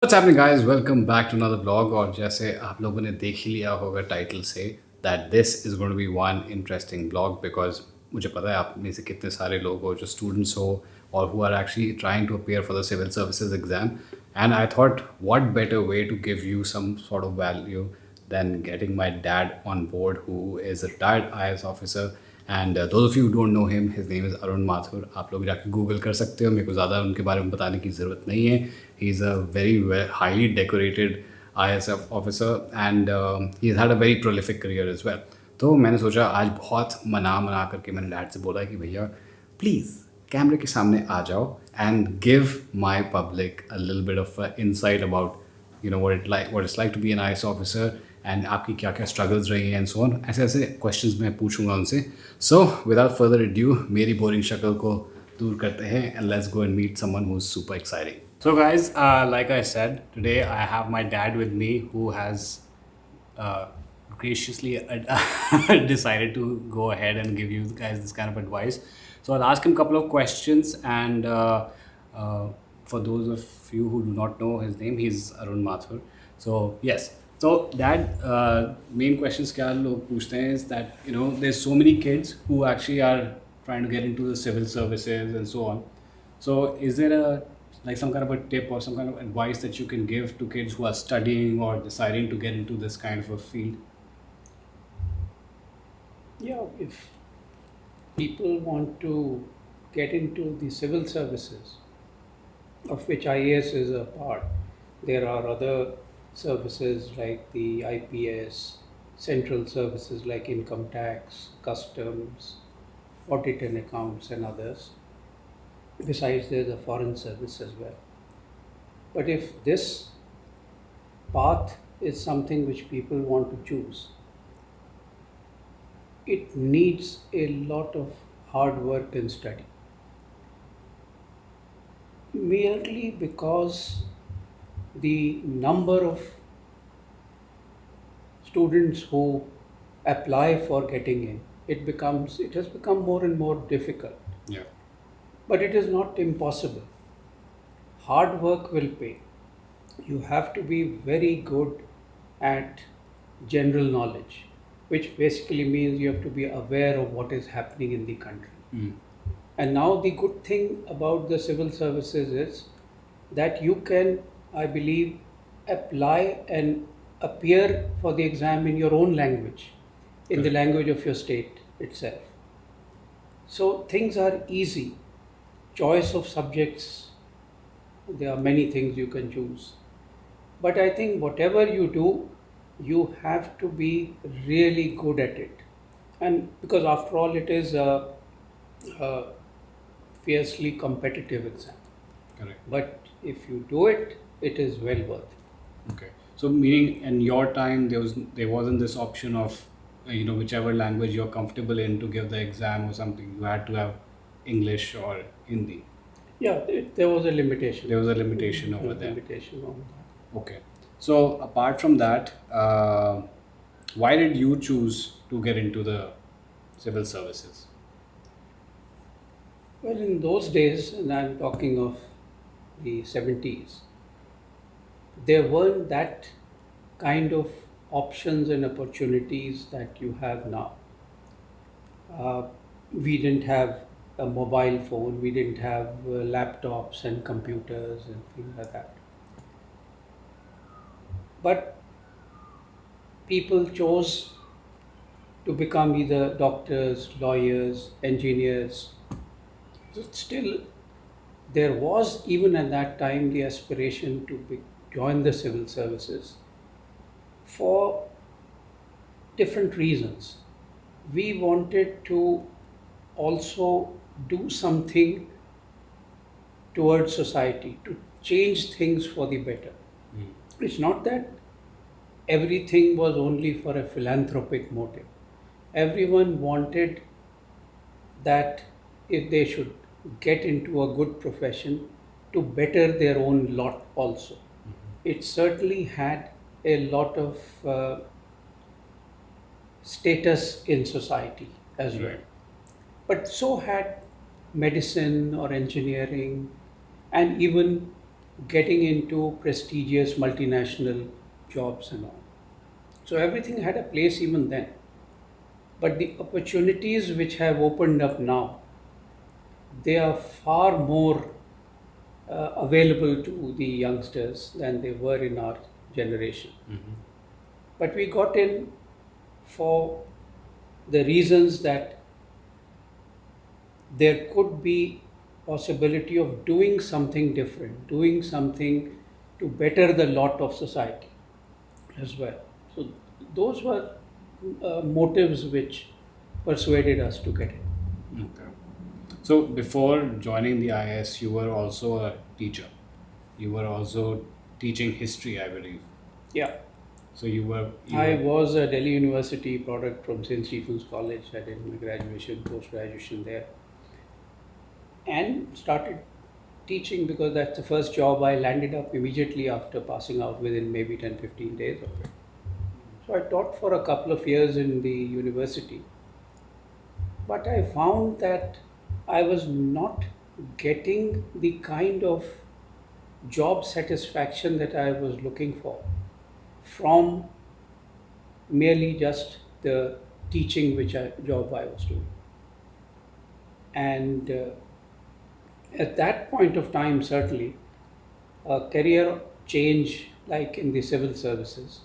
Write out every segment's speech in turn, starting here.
What's happening guys? Welcome back to another vlog और जैसे आप लोगों ने देख ही लिया होगा टाइटल से that this is going to be one interesting vlog because मुझे पता है आप में से कितने सारे लोग हो जो students हो और who are actually trying to appear for the civil services exam, and I thought what better way to give you some sort of value than getting my dad on board, who is a retired IAS officer. And those of you who don't know him, his name is Arun Mathur. आप लोग जाके Google कर सकते हो, मेरे को ज़्यादा उनके बारे में बताने की ज़रूरत नहीं है. He is a very highly decorated ISF officer and he has had a very prolific career as well. तो मैंने सोचा आज बहुत मना करके मैंने डैड से बोला कि भैया प्लीज़ कैमरे के सामने आ जाओ and give my public a little bit of insight about what it's like to be an IAS officer and आपकी क्या क्या स्ट्रगल्स रही हैं एंड सो ऑन. ऐसे ऐसे क्वेश्चंस मैं पूछूंगा उनसे. सो विदाउट फर्दर ड्यू मेरी बोरिंग शक्ल को दूर करते हैं and let's go and meet someone who is super exciting. So guys, like I said, today I have my dad with me who has uh, graciously decided to go ahead and give you guys this kind of advice. So I'll ask him a couple of questions, and uh, for those of you who do not know his name, he's Arun Mathur. So yes, so dad, main questions क्या लोग पूछते हैं is that there's so many kids who actually are trying to get into the civil services and so on. So is there a like some kind of a tip or some kind of advice that you can give to kids who are studying or deciding to get into this kind of a field? Yeah, if people want to get into the civil services, of which IAS is a part, there are other services like the IPS, central services like income tax, customs, audit and accounts, and others. Besides, there's a foreign service as well. But if this path is something which people want to choose, it needs a lot of hard work and study. Merely because the number of students who apply for getting in, it has become more and more difficult. Yeah. But it is not impossible. Hard work will pay. You have to be very good at general knowledge, which basically means you have to be aware of what is happening in the country. Mm. And now the good thing about the civil services is that you can, I believe, apply and appear for the exam in your own language, in the language of your state itself. So things are easy. Choice of subjects, there are many things you can choose. But I think whatever you do, you have to be really good at it. And because after all, it is a fiercely competitive exam. Correct. But if you do it, it is well worth it. Okay. So meaning in your time there wasn't this option of whichever language you're comfortable in to give the exam or something. You had to have English or Hindi. Yeah, there was a limitation. There was a limitation There over was a there. limitation on that. Okay. So apart from that, why did you choose to get into the civil services? Well, in those days, and I'm talking of the 70s, there weren't that kind of options and opportunities that you have now. Uh, we didn't have a mobile phone, we didn't have laptops and computers and things like that. But people chose to become either doctors, lawyers, engineers. Still, there was even at that time the aspiration to join the civil services for different reasons. We wanted to also do something towards society, to change things for the better. It's not that everything was only for a philanthropic motive. Everyone wanted that if they should get into a good profession to better their own lot also. It certainly had a lot of status in society as well. Right. But so had medicine or engineering and even getting into prestigious multinational jobs and all. So everything had a place even then. But the opportunities which have opened up now, they are far more available to the youngsters than they were in our generation. But we got in for the reasons that there could be possibility of doing something different, doing something to better the lot of society as well. So those were motives which persuaded us to get it. Okay. So before joining the IAS, you were also a teacher. You were also teaching history, I believe. Yeah, So you I were was a Delhi University product from St. Stephen's College. I did my graduation, post graduation there, and started teaching because that's the first job I landed up immediately after passing out within maybe 10-15 days of it. So I taught for a couple of years in the university, but I found that I was not getting the kind of job satisfaction that I was looking for from merely just the teaching job I was doing. And at that point of time, certainly, a career change like in the civil services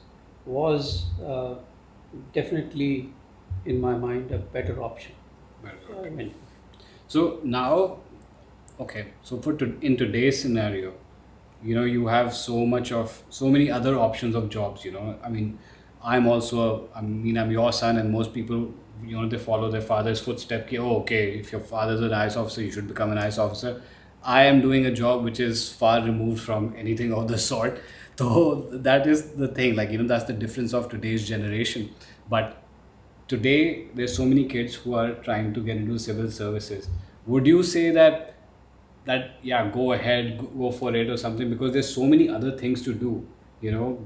was definitely, in my mind, a better option. better. So I went. So now, okay. So in today's scenario, you have so many other options of jobs. I mean, I'm your son, and most people, they follow their father's footstep. Oh, okay, if your father's an IAS officer, you should become an IAS officer. I am doing a job which is far removed from anything of the sort. So that is the thing. Like, that's the difference of today's generation. But today there's so many kids who are trying to get into civil services. Would you say that yeah, go ahead, go for it or something, because there's so many other things to do,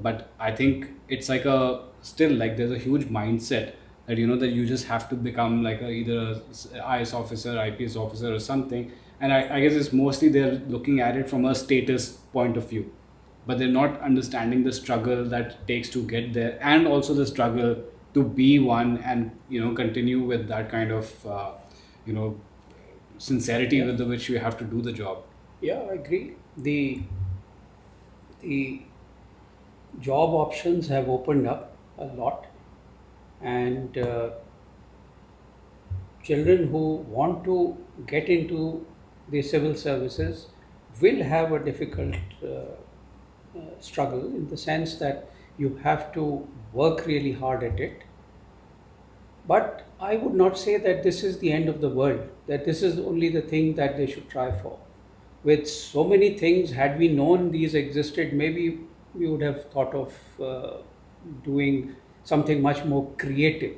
but I think it's like a still like there's a huge mindset that that you just have to become like either a IS officer, IPS officer or something. And I guess it's mostly they're looking at it from a status point of view, but they're not understanding the struggle that it takes to get there, and also the struggle to be one, and continue with that kind of you know sincerity Yeah, with which you have to do the job. yeah, I agree. The job options have opened up a lot, and children who want to get into the civil services will have a difficult struggle in the sense that you have to work really hard at it. But I would not say that this is the end of the world, that this is only the thing that they should try for. With so many things, had we known these existed, maybe we would have thought of doing something much more creative.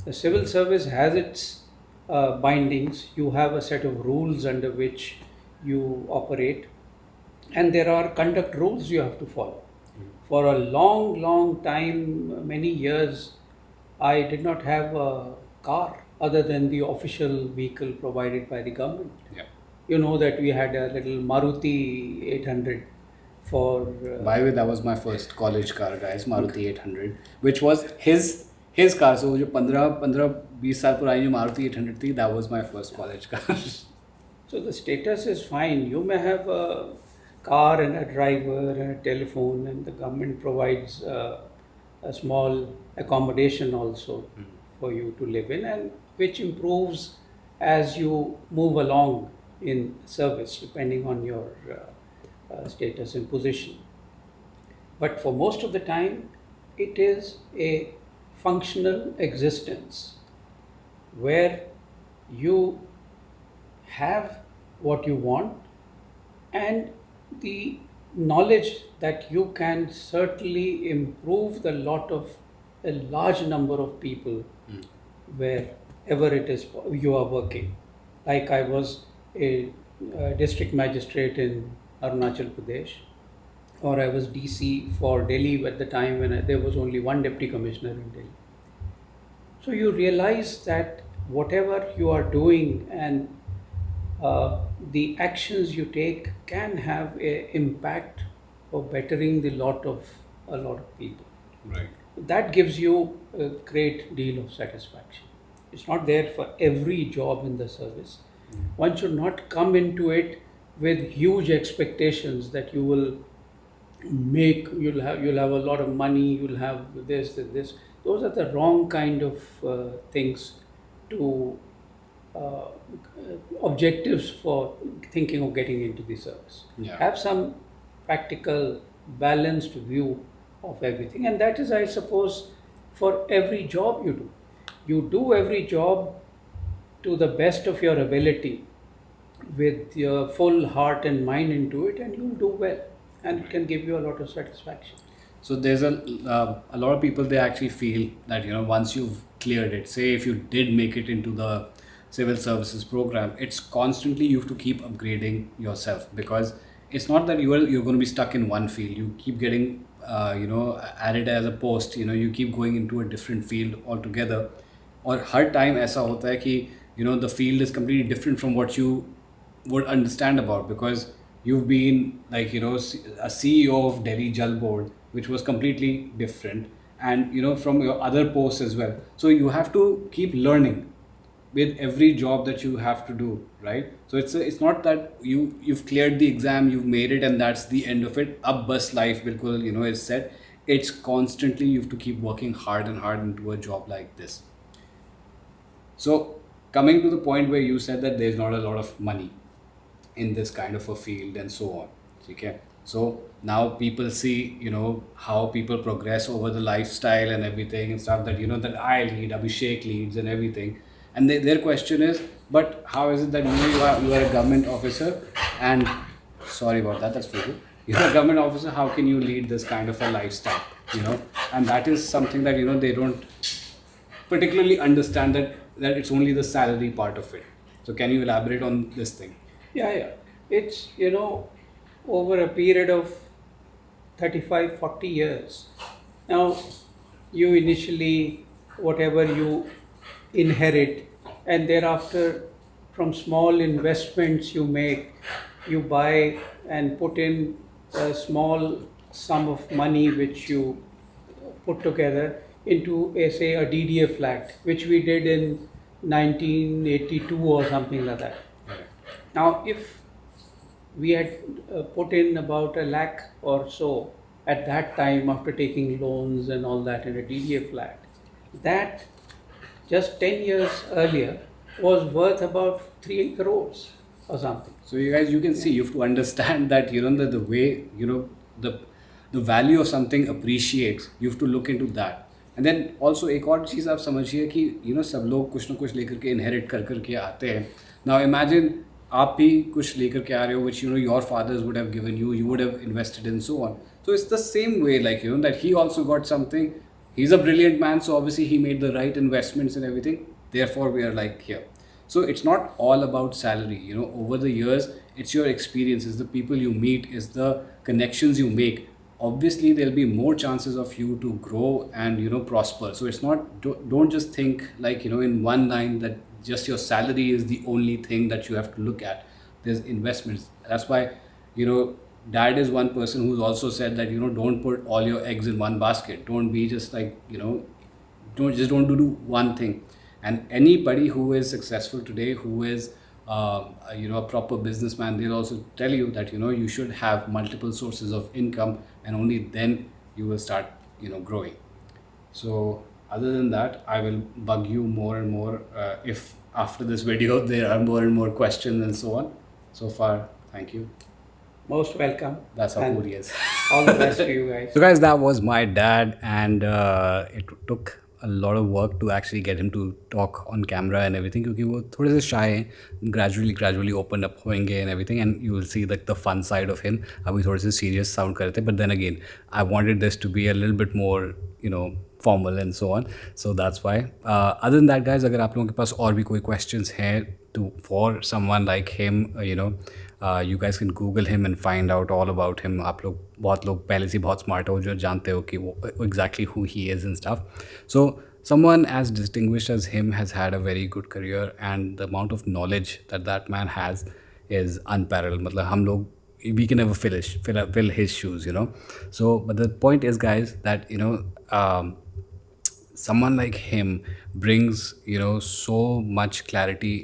The civil service has its bindings, you have a set of rules under which you operate, and there are conduct rules you have to follow. For a long, long time, many years, I did not have a car other than the official vehicle provided by the government. Yeah. You know that we had a little Maruti 800 for. By the way, that was my first college car, guys, Maruti 800, which was his car. So जो 15-20 साल पुरानी जो Maruti 800 थी, that was my first college car. So the status is fine. You may have a car and a driver and a telephone, and the government provides a small accommodation also for you to live in, and which improves as you move along in service, depending on your status and position. But for most of the time, it is a functional existence where you have what you want, and the knowledge that you can certainly improve the lot of a large number of people wherever it is you are working. Like I was a district magistrate in Arunachal Pradesh, or I was DC for Delhi at the time when there was only one deputy commissioner in Delhi. So you realize that whatever you are doing, and the actions you take can have a impact for bettering the lot of a lot of people. Right. That gives you a great deal of satisfaction. It's not there for every job in the service. One should not come into it with huge expectations that you will make, you'll have a lot of money, you'll have this. Those are the wrong kind of things to uh, objectives for thinking of getting into the service. Yeah. Have some practical, balanced view of everything, and that is, I suppose, for every job you do. You do every job to the best of your ability with your full heart and mind into it, and you'll do well, and it can give you a lot of satisfaction. So there's a lot of people, they actually feel that once you've cleared it, say if you did make it into the civil services program, it's constantly you have to keep upgrading yourself, because it's not that you're going to be stuck in one field. You keep getting added as a post. You keep going into a different field altogether. और हर time ऐसा होता है कि the field is completely different from what you would understand about, because you've been like a CEO of Delhi Jal Board, which was completely different, and from your other posts as well. So you have to keep learning with every job that you have to do, right? So it's not that you've cleared the exam, you've made it, and that's the end of it. Ab bus life bilkul is set. It's constantly you have to keep working hard and hard into a job like this. So, coming to the point where you said that there's not a lot of money in this kind of a field and so on. Okay. So now people see, how people progress over the lifestyle and everything and stuff that, that I lead, Abhishek leads and everything. And their question is, but how is it that you are a government officer, and sorry about that, that's for you. You're a government officer, how can you lead this kind of a lifestyle? And that is something that, they don't particularly understand, that it's only the salary part of it. So can you elaborate on this thing? Yeah, yeah. It's, over a period of 35, 40 years. Now, you initially, whatever you inherit, and thereafter, from small investments you make, you buy and put in a small sum of money which you put together into, say, a DDA flat, which we did in 1982 or something like that. Now, if we had put in about a lakh or so at that time after taking loans and all that in a DDA flat, that just 10 years earlier was worth about 3 crores or something. So you guys, you can see, you have to understand that the way the the value of something appreciates, you have to look into that. And then also एक और चीज़ आप समझिए कि सब लोग कुछ ना कुछ लेकर के इनहेरिट कर करके आते हैं. Now imagine आप भी कुछ लेकर के आ रहे हो, which your fathers would have given you, you would have invested in, so on. So it's the same way, like that he also got something. He's a brilliant man, so obviously he made the right investments and everything. Therefore we are like here. So it's not all about salary. Over the years, it's your experiences, the people you meet, is the connections you make. Obviously there'll be more chances of you to grow and prosper. So it's not, don't just think like in one line that just your salary is the only thing that you have to look at. There's investments. That's why dad is one person who's also said that don't put all your eggs in one basket. Don't be just like don't do one thing. And anybody who is successful today, who is a proper businessman, they'll also tell you that you should have multiple sources of income, and only then you will start growing. So other than that, I will bug you more and more if after this video there are more and more questions and so on. So far, thank you. Most welcome. That's how And cool he is. all the best to you guys. So guys, that was my dad, and it took a lot of work to actually get him to talk on camera and everything, क्योंकि वो थोड़े से shy हैं. Gradually opened up होंगे and everything, and you will see like the fun side of him. अभी थोड़े से serious sound कर रहे थे, but then again, I wanted this to be a little bit more formal and so on. So that's why. Other than that, guys, अगर आप लोगों के पास और भी कोई questions हैं for someone like him, you guys can Google him and find out all about him. आप बहुत लोग पहले से बहुत smart हो, जो जानते हो कि वो exactly who he is and stuff. So someone as distinguished as him has had a very good career, and the amount of knowledge that that man has is unparalleled. मतलब हम लोग, we can never fill his shoes, you know. So but the point is, guys, that someone like him brings, so much clarity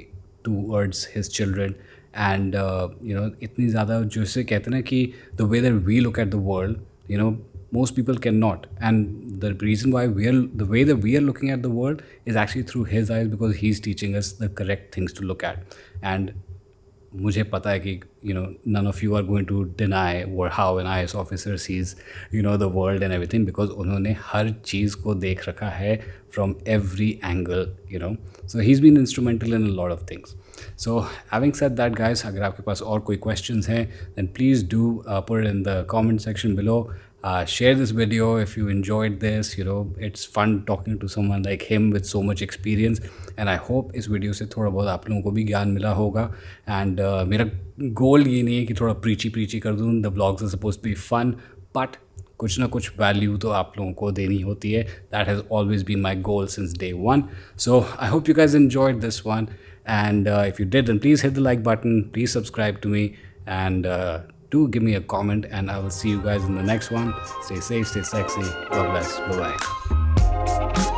towards his children. And इतनी ज़्यादा जैसे कहते हैं ना कि the way that we look at the world, most people cannot. And the reason why the way that we are looking at the world is actually through his eyes, because he's teaching us the correct things to look at. And मुझे पता है कि none of you are going to deny or how an IAS officer sees the world and everything, because उन्होंने हर चीज़ को देख रखा है from every angle. So he's been instrumental in a lot of things. So having said that, guys, अगर आपके पास और कोई questions हैं, then please do put it in the comment section below. Share this video if you enjoyed this. It's fun talking to someone like him with so much experience, and I hope इस video से थोड़ा बहुत आप लोगों को भी ज्ञान मिला होगा. And मेरा गोल ये नहीं है कि थोड़ा प्रीची कर दूँ. The vlogs are supposed to be fun, but कुछ ना कुछ वैल्यू तो आप लोगों को देनी होती है. That has always been my goal since day one. So I hope you guys enjoyed this one, and if you did, then please hit the like button, please subscribe to me, and do give me a comment, and I will see you guys in the next one. Stay safe, stay sexy. God bless. Bye bye.